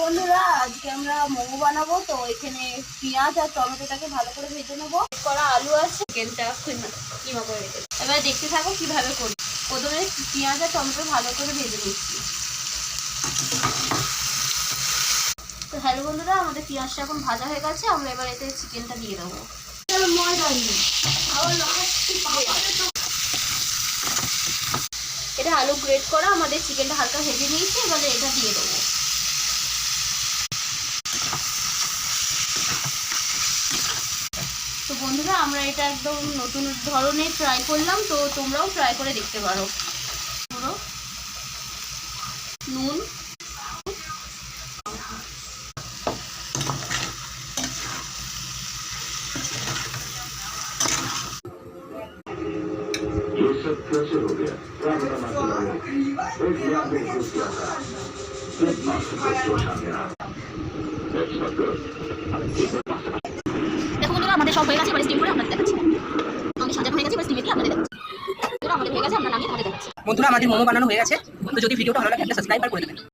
বন্ধুরা, আজকে আমরা মোমো বানাবো। তো এখানে পেঁয়াজ আর টমেটোটাকে ভালো করে ভেজে নেবো। করা আলু আছে, চিকেনটা কিমা করে রেখেছি। এবার দেখতে থাকো কিভাবে করি। প্রথমে পেঁয়াজ আর টমেটো ভালো করে ভেজে নিচ্ছি। তো হ্যালো বন্ধুরা, আমাদের পেঁয়াজটা এখন ভাজা হয়ে গেছে। আমরা এবার এতে চিকেনটা দিয়ে দেবো। এটা আলু গ্রেট করা, আমাদের চিকেনটা হালকা ভেজে নিয়েছি। এবারে এটা দিয়ে দেবো। তো বন্ধুরা, আমরা এটা একদম নতুন ধরনের ট্রাই করলাম, তো তোমরাও ট্রাই করে দেখতে পারো। পুরো নুন, ये सब कैसे हो गया? क्या बताना चाहोगे? एक बार महसूस किया था, एक मास्टर का जोश आ गया। That's not good. দেখো বন্ধুরা, আমাদের সব হয়ে গেছে। এবার স্টিম করে আপনাদের দেখাচ্ছি। আমাদের সাজানো হয়ে গেছে, এবার স্টিমে দিয়ে আপনাদের দেখাচ্ছি। বন্ধুরা, আমাদের হয়ে গেছে, আমরা নামিয়ে তোমাদের দেখাচ্ছি। বন্ধুরা, আমাদের মোমো বানানো হয়ে গেছে। তো যদি ভিডিওটা ভালো লাগে একটা সাবস্ক্রাইব করে দেবেন।